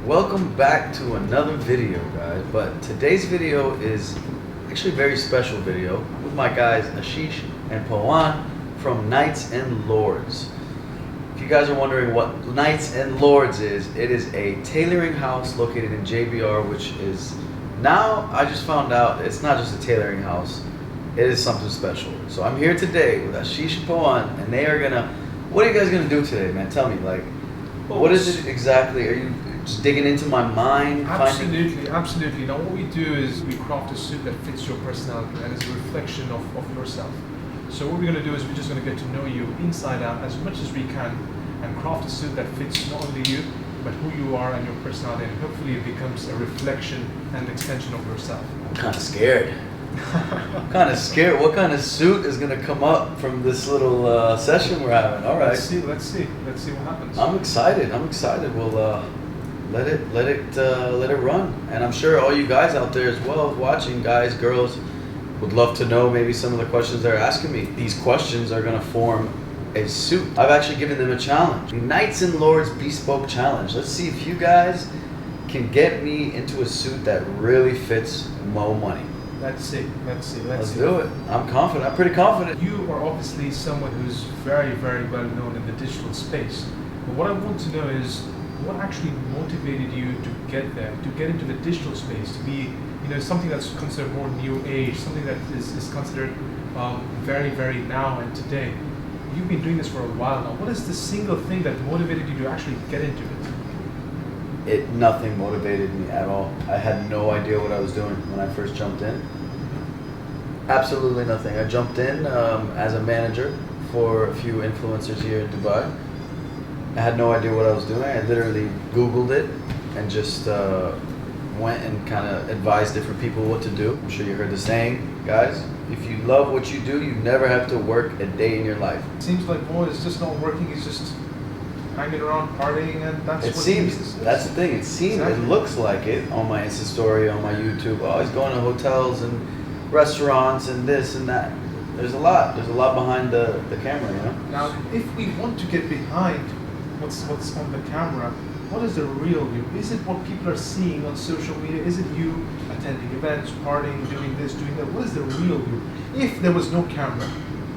Welcome back to another video, guys. But today's video is actually a very special video with my guys Ashish and Pawan from Knights and Lords. If you guys are wondering what Knights and Lords is, it is a tailoring house located in JBR, which is now, I just found out, it's not just a tailoring house, it is something special. So I'm here today with Ashish and Pawan, and they are gonna, what are you guys gonna do today, man? Tell me, like, what is it exactly? Are you just digging into my mind? Absolutely. Now what we do is we craft a suit that fits your personality and is a reflection of yourself. So what we're going to do is we're just going to get to know you inside out as much as we can and craft a suit that fits not only you, but who you are and your personality, and hopefully it becomes a reflection and extension of yourself. I'm kind of scared. I'm kind of scared. What kind of suit is going to come up from this little session we're having? All right. Let's see what happens. I'm excited. We'll let it run. And I'm sure all you guys out there as well, watching, guys, girls, would love to know maybe some of the questions they're asking me. These questions are going to form a suit. I've actually given them a challenge. Knights and Lords Bespoke Challenge. Let's see if you guys can get me into a suit that really fits MOE Money. Let's see. Let's do it. I'm confident. I'm pretty confident. You are obviously someone who's very, very well known in the digital space. But what I want to know is what actually motivated you to get there, to get into the digital space, to be, something that's considered more new age, something that is considered very, very now and today. You've been doing this for a while now. What is the single thing that motivated you to actually get into it? Nothing motivated me at all. I had no idea what I was doing when I first jumped in. Absolutely nothing. I jumped in as a manager for a few influencers here in Dubai. I had no idea what I was doing. I literally Googled it and just went and kind of advised different people what to do. I'm sure you heard the saying, guys, if you love what you do, you never have to work a day in your life. It seems like Mo is just not working, he's just hanging around partying, and that's it what seems. That's the thing. It seems. Exactly. It looks like it on my Insta story, on my YouTube. Oh, he's going to hotels and restaurants and this and that. There's a lot. There's a lot behind the camera, Now, if we want to get behind what's on the camera, what is the real you? Is it what people are seeing on social media? Is it you attending events, partying, doing this, doing that? What is the real you? If there was no camera,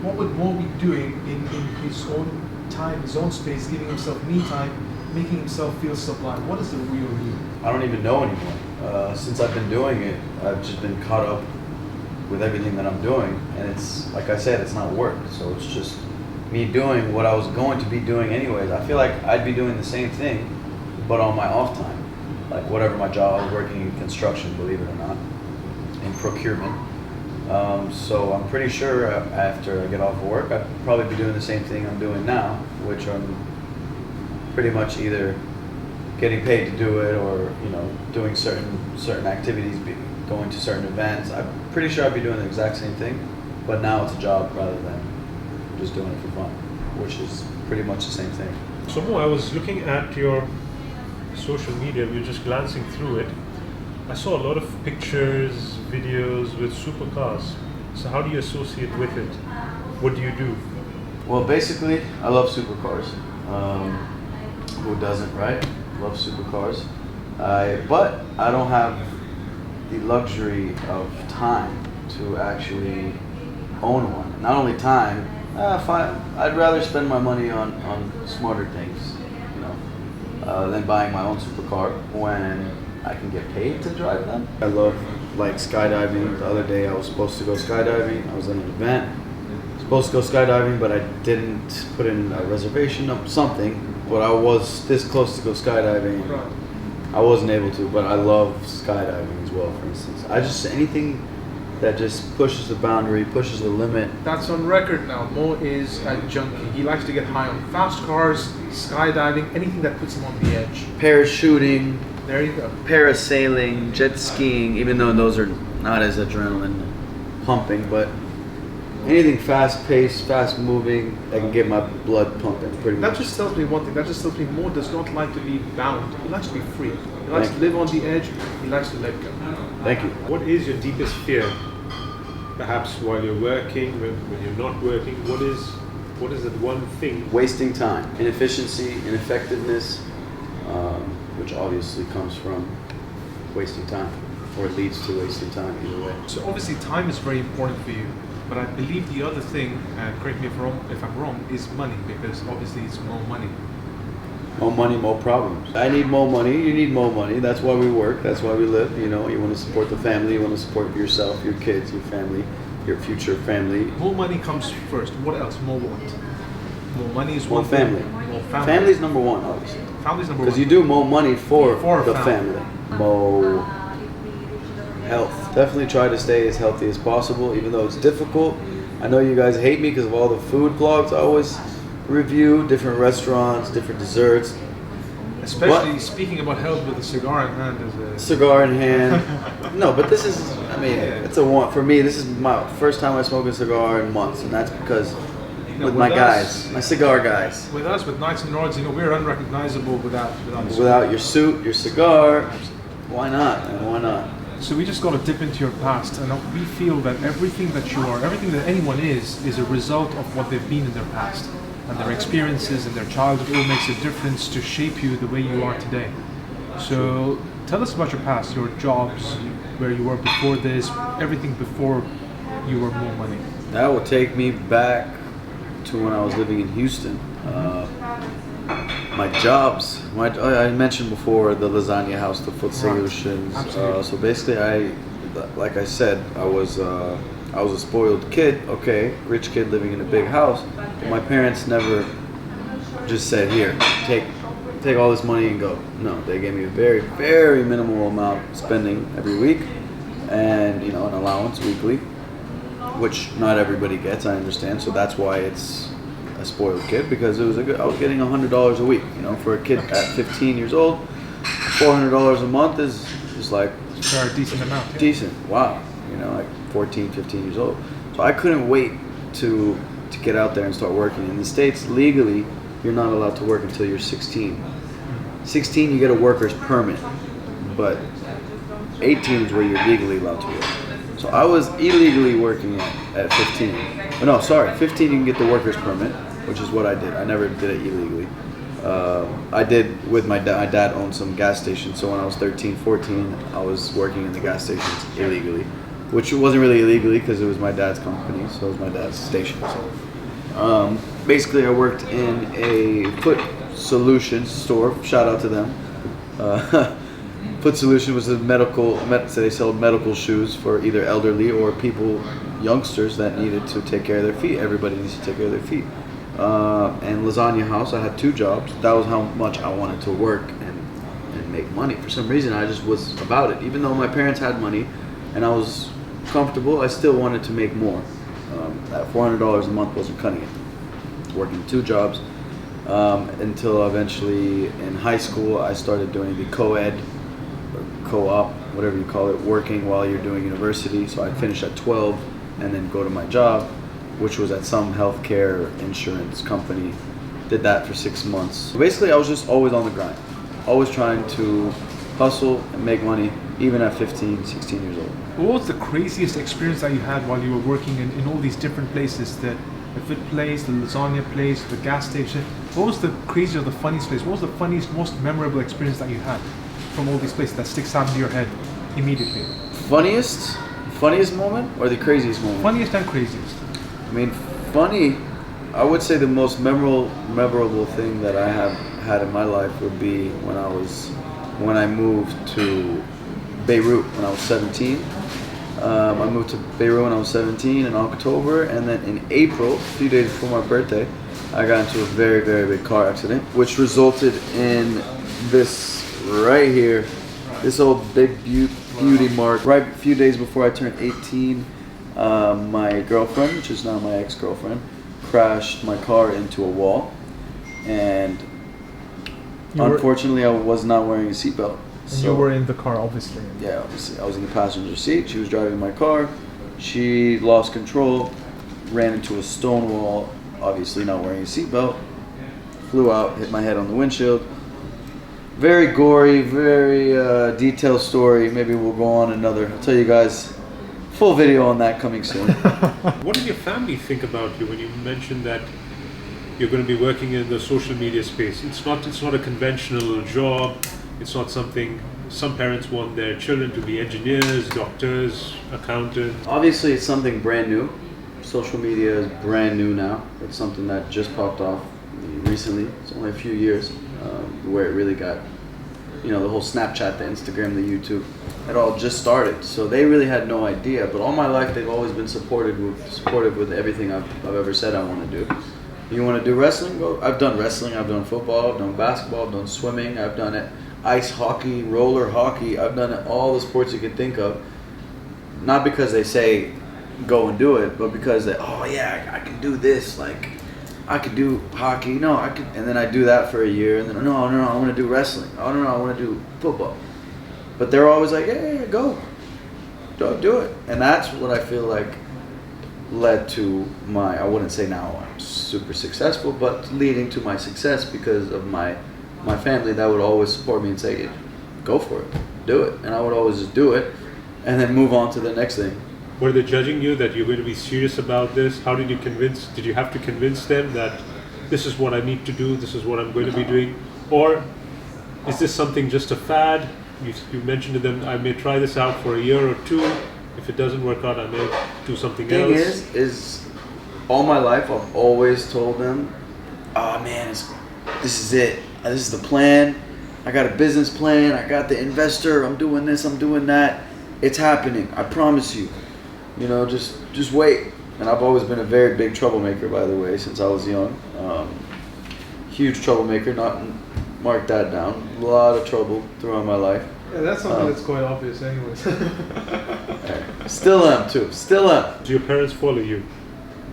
what would Mo be doing in his own time, his own space, giving himself me time, making himself feel sublime? What is the real you? I don't even know anymore. Since I've been doing it, I've just been caught up with everything that I'm doing, and it's, like I said, it's not work, so it's just me doing what I was going to be doing anyways. I feel like I'd be doing the same thing, but on my off time. Like whatever my job, I was working in construction, believe it or not, in procurement. So I'm pretty sure after I get off work, I'd probably be doing the same thing I'm doing now, which I'm pretty much either getting paid to do it or, doing certain activities, going to certain events. I'm pretty sure I'd be doing the exact same thing, but now it's a job rather than just doing it for fun, which is pretty much the same thing. So Mo, I was looking at your social media, we were just glancing through it. I saw a lot of pictures, videos with supercars. So how do you associate with it? What do you do? Well, basically, I love supercars. Who doesn't, right? Love supercars. But I don't have the luxury of time to actually own one. Not only time, I'd rather spend my money on smarter things, than buying my own supercar when I can get paid to drive them. I love skydiving. The other day I was supposed to go skydiving. I was in an event, supposed to go skydiving, but I didn't put in a reservation of something. But I was this close to go skydiving. Right. I wasn't able to, but I love skydiving as well, for instance. Anything that just pushes the boundary, pushes the limit. That's on record now. Mo is a junkie. He likes to get high on fast cars, skydiving, anything that puts him on the edge. Parachuting, There you go. parasailing, jet skiing, even though those are not as adrenaline pumping, but anything fast paced, fast moving, that can get my blood pumping pretty That much. just tells me one thing. That just tells me Mo does not like to be bound. He likes to be free. He likes to live on the edge. He likes to let go. Thank you. What is your deepest fear? Perhaps while you're working, when you're not working, what is that one thing? Wasting time, inefficiency, ineffectiveness, which obviously comes from wasting time, or leads to wasting time either way. So obviously time is very important for you, but I believe the other thing, and correct me if I'm wrong, is money, because obviously it's more money. More money, more problems. I need more money, you need more money. That's why we work, that's why we live. You know, you want to support the family, you want to support yourself, your kids, your family, your future family. More money comes first. What else? More what? More money is More one thing. family. More family. Family's number one, obviously. Family's number Because one. you do more money for the family. family. More health. Definitely try to stay as healthy as possible, even though it's difficult. I know you guys hate me because of all the food vlogs I always review, different restaurants, different desserts. Especially speaking about health with a cigar in hand is a... Cigar in hand. No, but this is, I mean, it's a want. For me, this is my first time I smoke a cigar in months, and that's because with my guys, my cigar guys. With us, with Knights and Lords, you know, we're unrecognizable without Without your suit, your cigar, why not? Man, why not? So we just got to dip into your past, and we feel that everything that you are, everything that anyone is a result of what they've been in their past, and their experiences and their childhood all makes a difference to shape you the way you are today. So tell us about your past, your jobs, where you were before this, everything before you were More Money. That will take me back to when I was living in Houston. My jobs, I mentioned before the lasagna house, the food solutions. So basically, like I said, I was a spoiled kid. Okay, rich kid living in a big house. But my parents never just said, "Here, take all this money and go." No, they gave me a very, very minimal amount spending every week, and an allowance weekly, which not everybody gets. I understand. So that's why it's a spoiled kid, because I was getting $100 a week. For a kid at 15 years old, $400 a month is like For a decent amount. Yeah. decent. Wow, like 14, 15 years old. So I couldn't wait to get out there and start working. In the States, legally, you're not allowed to work until you're 16. 16, you get a worker's permit, but 18 is where you're legally allowed to work. So I was illegally working at 15. Oh, no, sorry, 15 you can get the worker's permit, which is what I did. I never did it illegally. I did with my dad. My dad owned some gas stations, so when I was 13, 14, I was working in the gas stations illegally, which wasn't really illegally because it was my dad's company, so it was my dad's station. So basically, I worked in a foot solutions store. Shout out to them. Foot Solution was a so they sold medical shoes for either elderly or people, youngsters that needed to take care of their feet. Everybody needs to take care of their feet. And Lasagna House, I had 2 jobs. That was how much I wanted to work and make money. For some reason, I just was about it. Even though my parents had money and I was comfortable, I still wanted to make more. That $400 a month wasn't cutting it. Working 2 jobs until eventually in high school, I started doing the co-ed, co-op, whatever you call it, working while you're doing university. So I'd finish at 12 and then go to my job, which was at some healthcare insurance company. Did that for 6 months. So basically, I was just always on the grind, always trying to hustle and make money, even at 15, 16 years old. What was the craziest experience that you had while you were working in all these different places? The food place, the lasagna place, the gas station. What was the craziest or the funniest place? What was the funniest, most memorable experience that you had from all these places that sticks out in your head immediately? Funniest moment or the craziest moment? Funniest and craziest. I mean, funny, I would say the most memorable thing that I have had in my life would be when I moved to Beirut when I was 17. I moved to Beirut when I was 17 in October, and then in April, a few days before my birthday, I got into a very, very big car accident, which resulted in this right here, this old big beauty mark. Right a few days before I turned 18, my girlfriend, which is now my ex-girlfriend, crashed my car into a wall, and unfortunately I was not wearing a seatbelt. And you were in the car, obviously. Yeah, obviously. I was in the passenger seat. She was driving my car. She lost control, ran into a stone wall, obviously not wearing a seatbelt, flew out, hit my head on the windshield. Very gory, very detailed story. Maybe we'll go on another. I'll tell you guys, full video on that coming soon. What did your family think about you when you mentioned that you're going to be working in the social media space? It's not a conventional job. It's not something. Some parents want their children to be engineers, doctors, accountants. Obviously, it's something brand new. Social media is brand new now. It's something that just popped off recently. It's only a few years where it really got, the whole Snapchat, the Instagram, the YouTube, it all just started. So they really had no idea. But all my life, they've always been supportive with everything I've ever said I want to do. You want to do wrestling? Go. I've done wrestling. I've done football. I've done basketball. I've done swimming. I've done it. Ice hockey, roller hockey. I've done it, all the sports you could think of. Not because they say go and do it, but because I can do this. Like, I could do hockey. No, I could. And then I do that for a year, and then no, I want to do wrestling. Oh no, I want to do football. But they're always like, yeah, go do it. And that's what I feel like led to I wouldn't say now I'm super successful, but leading to my success because of my family that would always support me and say, go for it, do it. And I would always just do it and then move on to the next thing. Were they judging you that you're going to be serious about this? How did you have to convince them that this is what I need to do, this is what I'm going to be doing? Or is this something just a fad? You mentioned to them, I may try this out for a year or two. If it doesn't work out, I may do something else. Thing is all my life I've always told them, oh man, this is it. This is the plan. I got a business plan. I got the investor. I'm doing this. I'm doing that. It's happening. I promise you. Just wait. And I've always been a very big troublemaker, by the way, since I was young. Huge troublemaker. Not mark that down. A lot of trouble throughout my life. Yeah, that's something that's quite obvious, anyways. Still am too. Still am. Do your parents follow you?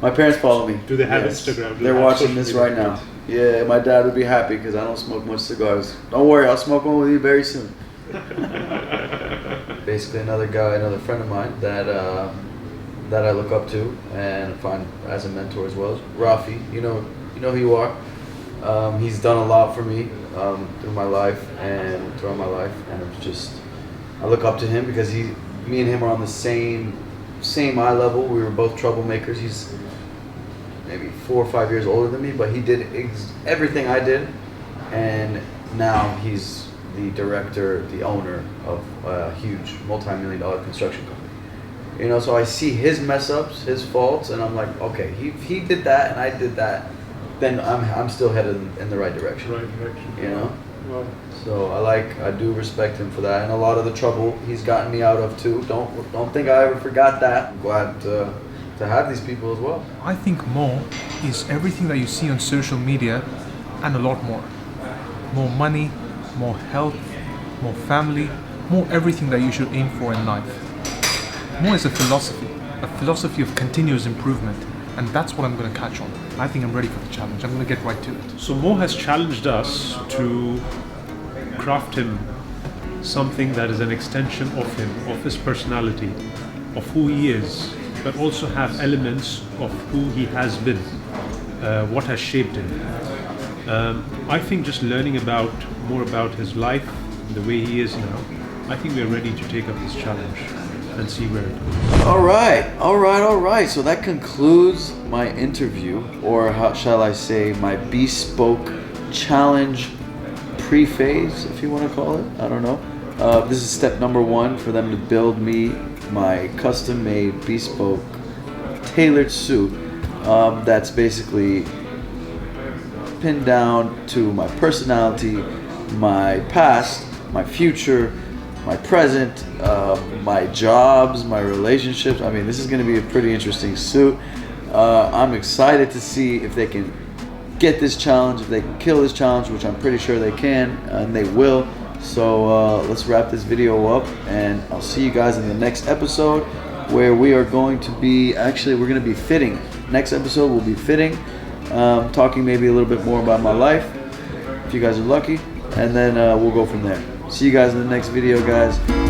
My parents follow me. Do they have Yes. Instagram? They're watching this right now. Yeah, my dad would be happy because I don't smoke much cigars. Don't worry, I'll smoke one with you very soon. Basically, another friend of mine that I look up to and find as a mentor as well. Rafi, you know who you are. He's done a lot for me through my life, and it's just I look up to him because me and him are on the same eye level. We were both troublemakers. He's maybe 4 or 5 years older than me, but he did everything I did, and now he's the director, the owner of a huge multi-million-dollar construction company. So I see his mess ups, his faults, and I'm like, okay, he did that and I did that, then I'm still headed in the right direction. Right direction. Wow. So I do respect him for that, and a lot of the trouble he's gotten me out of too. Don't think I ever forgot that. I'm glad to have these people as well. I think more is everything that you see on social media and a lot more. More money, more health, more family, more everything that you should aim for in life. More is a philosophy of continuous improvement, and that's what I'm going to catch on. I think I'm ready for the challenge. I'm going to get right to it. So Mo has challenged us to craft him something that is an extension of him, of his personality, of who he is, but also have elements of who he has been, what has shaped him. I think just learning more about his life, the way he is now, I think we're ready to take up this challenge and see where it goes. All right. So that concludes my interview, or how shall I say, my bespoke challenge pre-phase, if you want to call it. I don't know. This is step number 1 for them to build me my custom-made, bespoke, tailored suit that's basically pinned down to my personality, my past, my future, my present, my jobs, my relationships. I mean, this is going to be a pretty interesting suit. I'm excited to see if they can get this challenge, if they can kill this challenge, which I'm pretty sure they can, and they will. So let's wrap this video up, and I'll see you guys in the next episode, where we are going to be, we're going to be fitting. Next episode we'll be fitting, talking maybe a little bit more about my life, if you guys are lucky, and then we'll go from there. See you guys in the next video, guys.